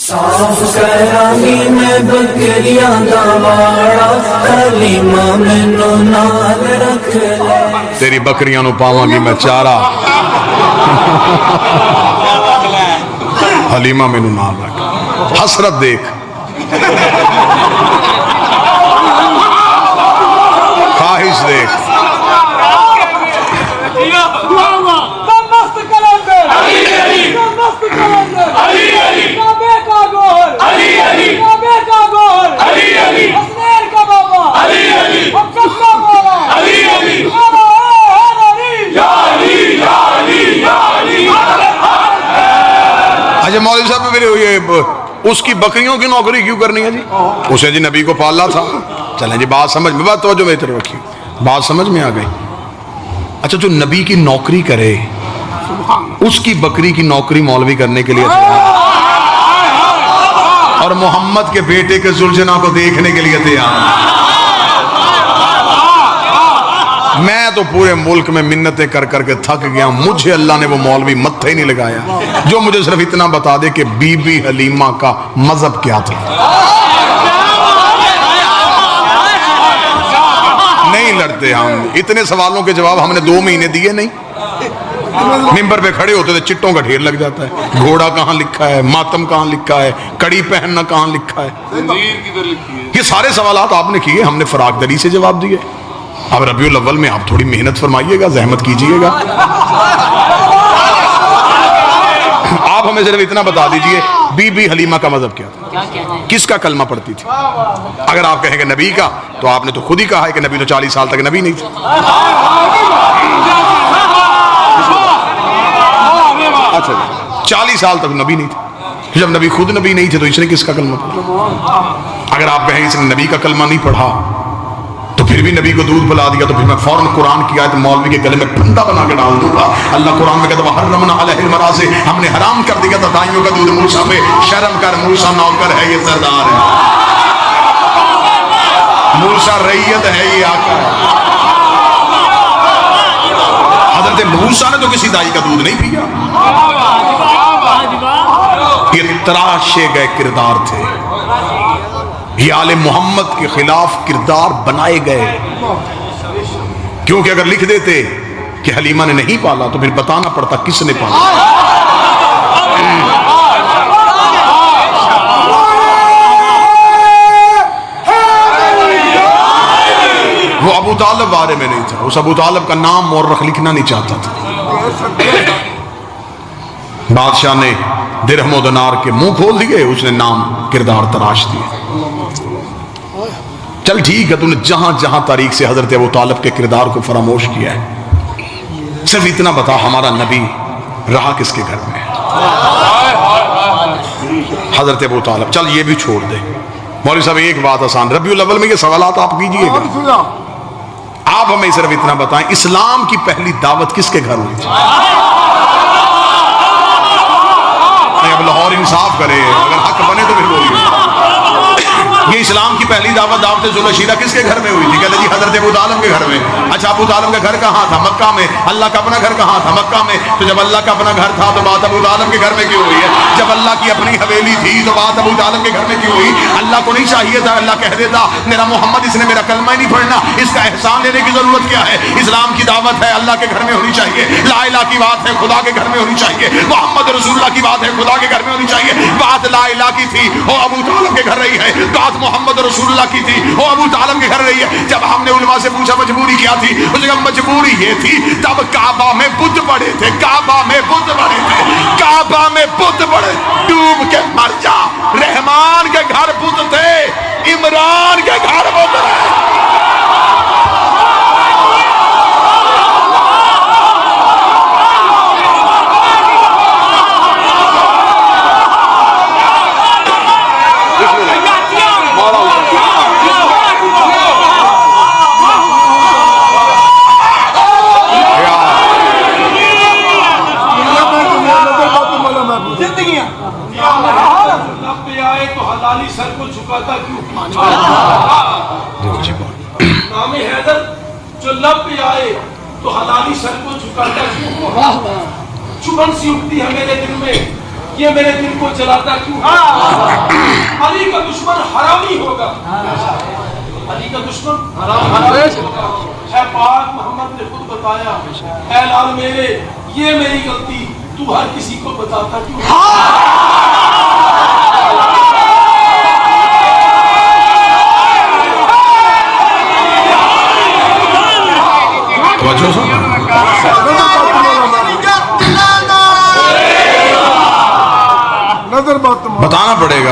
साफ करानी मैं बकरियां दा वाड़ा हलीमा मैनू नाल रख ले तेरी बकरियां नु पावांगी मैं चारा हलीमा मैनू नाल रख हसरत देख ख्वाहिश देख अच्छा मौलवी साहब मेरे ये उसकी बकरियों की नौकरी क्यों करनी है जी? उसे जी नबी को पाला था। चलें जी बात समझ में, बात तो मेरी तरफ रखी, बात समझ में आ गई। अच्छा जो नबी की नौकरी करे उसकी बकरी की नौकरी मौलवी करने के लिए और मोहम्मद के बेटे के जुल्झना को देखने के लिए तैयार। मैं तो पूरे मुल्क में मिन्नतें कर करके थक गया, मुझे अल्लाह ने वो मौलवी मत्थे ही नहीं लगाया जो मुझे सिर्फ इतना बता दे कि बीबी हलीमा का मजहब क्या था। नहीं लड़ते हम, इतने सवालों के जवाब हमने 2 महीने दिए नहीं। मिंबर पे खड़े होते थे चिट्टों का ढेर लग जाता है, घोड़ा कहाँ लिखा है, मातम कहाँ लिखा है, कड़ी पहनना कहाँ लिखा है। ये सारे सवाल आपने किए, हमने फराकदरी से जवाब दिए। अब रबीउल अव्वल में आप थोड़ी मेहनत फरमाइएगा, जहमत कीजिएगा। आप हमें सिर्फ इतना बता दीजिए बीबी हलीमा का मजहब क्या था, किसका कलमा पढ़ती थी। अगर आप कहेंगे नबी का, तो आपने तो खुद ही कहा है कि नबी तो 40 साल तक नबी नहीं थे। अच्छा 40 साल तक नबी नहीं थे, जब नबी खुद नबी नहीं थे तो इसने किसका कलमा पढ़ा। अगर आप कहें इसने नबी का कलमा नहीं पढ़ा तो फिर भी नबी को दूध पिला दिया, तो फिर मैं फौरन कुरान की आयत मौलवी के गले में फंदा बना के डाल दूंगा। अल्लाह कुरान में कहता है हर्रमना अलैहिल मराज़ि, हमने हराम कर दिया था दाइयों का दूध मूसा पे। शर्म कर, मूसा नौकर है, ये सरदार है, मूसा रैयत है, ये आका है। हजरत मूसा ने तो किसी दाई का दूध नहीं पिया। ये तराशे गए किरदार थे, ये आले मोहम्मद के खिलाफ किरदार बनाए गए। क्योंकि अगर लिख देते कि हलीमा ने नहीं पाला तो फिर बताना पड़ता किसने पाला। वो अबू तालिब बारे में नहीं था, उस अबू तालिब का नाम मुअर्रख लिखना नहीं चाहता था। बादशाह ने दिरहम और दिनार के मुंह खोल दिए, उसने नाम किरदार तराश दिए। चल ठीक है, तूने जहां जहां तारीख से हजरत अबू तालिब के किरदार को फरामोश किया है, सिर्फ इतना बता हमारा नबी रहा किसके घर में? हजरत अबू तालिब। चल ये भी छोड़ दे मौलवी साहब, एक बात आसान, रबीउल अव्वल में ये सवालात आप कीजिएगा। आप हमें सिर्फ इतना बताएं इस्लाम की पहली दावत किसके घर हुई थी? अब लाहौर इंसाफ करे, अगर हक बने तो फिर बोलिए। ये इस्लाम की पहली दावत दावत जुलशीरा किसके घर में हुई थी? कहते जी हजरत अबू तालिब के घर में। अच्छा अबू तालिब का घर कहाँ था? मक्का में। अल्लाह का अपना घर कहाँ था? मक्का में। तो जब अल्लाह का अपना घर था तो बात अबू तालिब के घर में क्यों हुई है? जब अल्लाह की अपनी हवेली थी तो बात अबू तालिब के घर में क्यों हुई? अल्लाह को नहीं चाहिए था अल्लाह कह देता मेरा मोहम्मद इसने मेरा कलमा ही नहीं पढ़ना, इसका एहसान लेने की जरूरत क्या है? इस्लाम की दावत है, अल्लाह के घर में होनी चाहिए। ला इलाहा की बात है, खुदा के घर में होनी चाहिए। मोहम्मद रसूलुल्लाह की बात है, खुदा के घर में होनी चाहिए। बात ला इलाहा की थी वो अबू तालिब के घर रही है, बात मोहम्मद रसूलुल्लाह की थी वो अबू तालिब के घर रही है। जब हमने उलमा से पूछा मजबूरी क्या थी, उसने कहा मजबूरी ये थी तब काबा में बुत पड़े थे, काबा में बुत पड़े थे, काबा में बुत पड़े, डूब के मर जा। रहमान के घर बुत थे, इमरान के घर बुत रहे। सर को झुकाता क्यों? नामे हैदर जो लब पे आए तो हलाली सर को झुकाता क्यों? चुभन सी उठती है मेरे दिल में, ये मेरे दिल को जलाता क्यों है? अली का दुश्मन हरामी होगा, अली का दुश्मन हरामी होगा। है पाक मोहम्मद ने खुद बताया, ऐ लाल मेरे ये मेरी गलती तू हर किसी को बताता क्यों? बताना पड़ेगा।